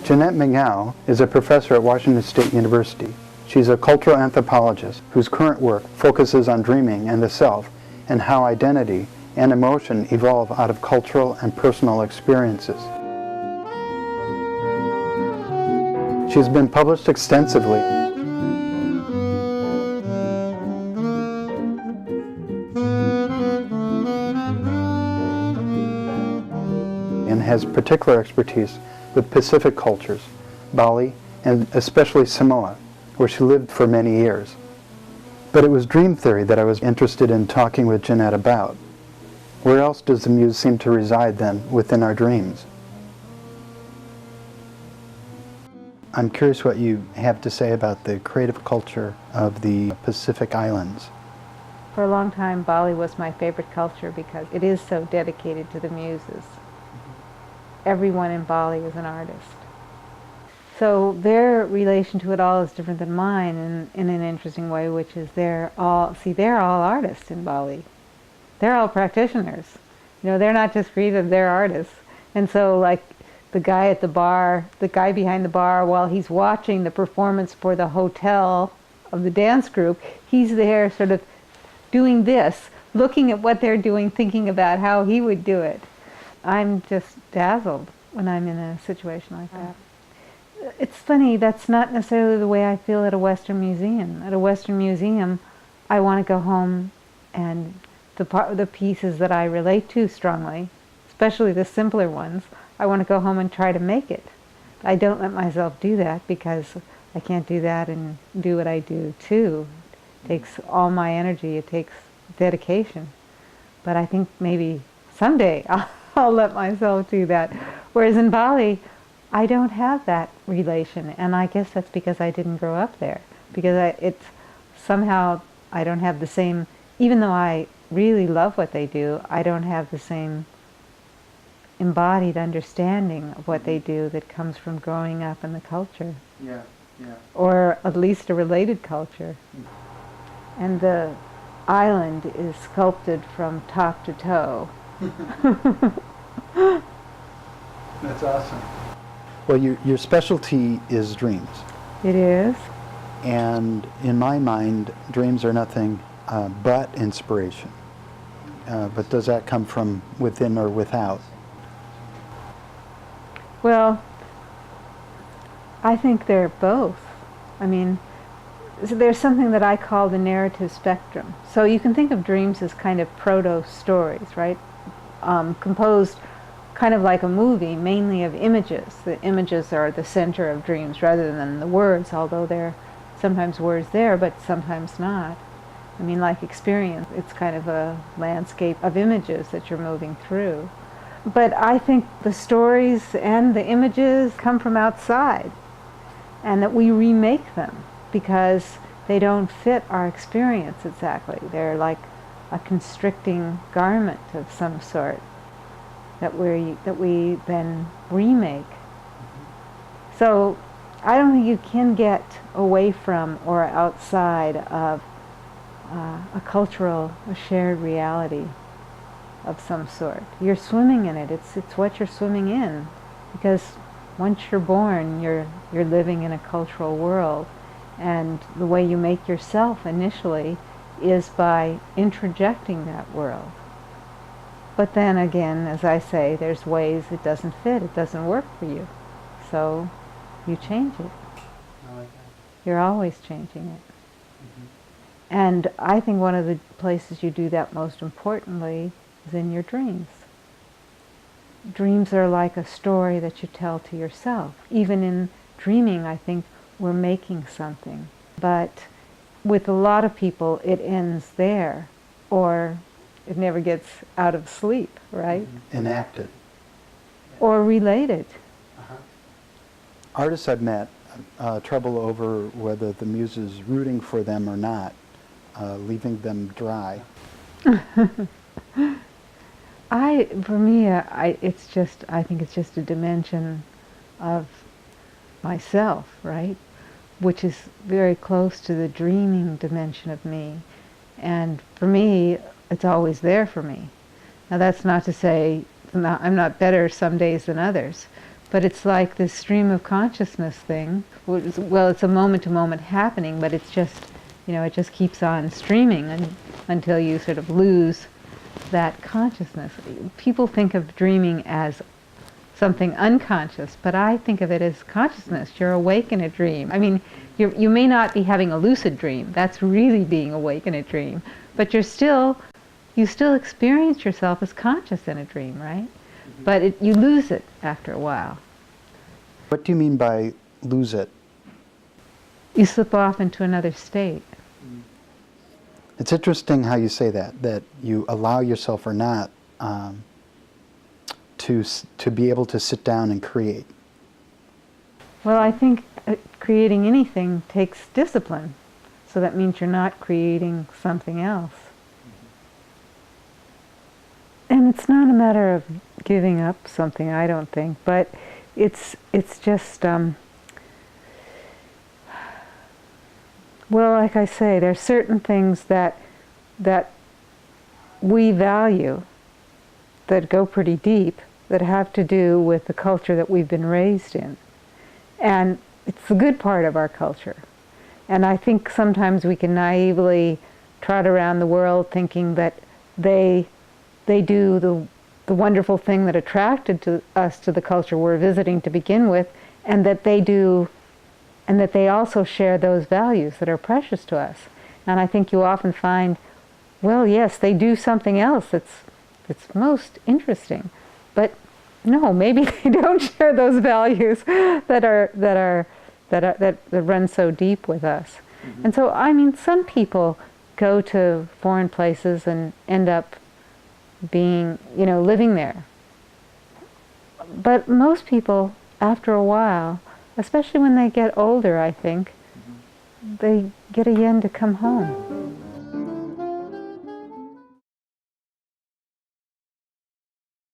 Jeanette Mageo is a professor at Washington State University. She's a cultural anthropologist whose current work focuses on dreaming and the self and how identity and emotion evolve out of cultural and personal experiences. She's been published extensively and has particular expertise with Pacific cultures, Bali, and especially Samoa, where she lived for many years. But it was dream theory that I was interested in talking with Jeanette about. Where else does the muse seem to reside then within our dreams? I'm curious what you have to say about the creative culture of the Pacific Islands. For a long time, Bali was my favorite culture because it is so dedicated to the muses. Everyone in Bali is an artist. So their relation to it all is different than mine in an interesting way, which is they're all artists in Bali. They're all practitioners. You know, they're not just creative, they're artists. And so like the guy at the bar, the guy behind the bar, while he's watching the performance for the hotel of the dance group, he's there sort of doing this, looking at what they're doing, thinking about how he would do it. I'm just dazzled when I'm in a situation like that. It's funny, that's not necessarily the way I feel at a Western museum. At a Western museum, I want to go home and the pieces that I relate to strongly, especially the simpler ones, I want to go home and try to make it. I don't let myself do that because I can't do that and do what I do too. It takes all my energy, it takes dedication. But I think maybe someday I'll let myself do that. Whereas in Bali, I don't have that relation, and I guess that's because I didn't grow up there. Because somehow I don't have the same, even though I really love what they do, I don't have the same embodied understanding of what they do that comes from growing up in the culture. Yeah. Or at least a related culture. And the island is sculpted from top to toe. That's awesome. Well, your specialty is dreams. It is. And in my mind, dreams are nothing but inspiration. But does that come from within or without? Well, I think they're both. I mean, there's something that I call the narrative spectrum. So you can think of dreams as kind of proto-stories, right? Composed kind of like a movie, mainly of images. The images are the center of dreams rather than the words, although there are sometimes words there, but sometimes not. I mean, like experience, it's kind of a landscape of images that you're moving through. But I think the stories and the images come from outside, and that we remake them because they don't fit our experience exactly. They're like a constricting garment of some sort that we then remake. So I don't think you can get away from or outside of a cultural, a shared reality of some sort. You're swimming in it. It's what you're swimming in, because once you're born, you're living in a cultural world, and the way you make yourself initially is by introjecting that world. But then again, as I say, there's ways it doesn't fit, it doesn't work for you. So you change it. I like that. You're always changing it. And I think one of the places you do that most importantly is in your dreams. Dreams are like a story that you tell to yourself. Even in dreaming, I think we're making something. But with a lot of people, it ends there, or it never gets out of sleep, right? Enacted. Or related. Artists I've met trouble over whether the muse is rooting for them or not, leaving them dry. I think it's just a dimension of myself, right? Which is very close to the dreaming dimension of me. And for me, it's always there for me. Now that's not to say I'm not better some days than others, but it's like this stream of consciousness thing. Well, it's a moment-to-moment happening, but it's just, it just keeps on streaming until you sort of lose that consciousness. People think of dreaming as something unconscious, but I think of it as consciousness. You're awake in a dream. I mean, you may not be having a lucid dream. That's really being awake in a dream. But you still experience yourself as conscious in a dream, right? But you lose it after a while. What do you mean by lose it? You slip off into another state. It's interesting how you say that you allow yourself or not to be able to sit down and create. Well, I think creating anything takes discipline. So that means you're not creating something else. And it's not a matter of giving up something, I don't think, but it's just, well, like I say, there are certain things that we value that go pretty deep, that have to do with the culture that we've been raised in. And it's the good part of our culture. And I think sometimes we can naively trot around the world thinking that they do the wonderful thing that attracted us to the culture we're visiting to begin with, and that they also share those values that are precious to us. And I think you often find, well, yes, they do something else that's most interesting, but no, maybe they don't share those values that run so deep with us. Mm-hmm. And so, I mean, some people go to foreign places and end up being, living there. But most people, after a while, especially when they get older, I think, they get a yen to come home.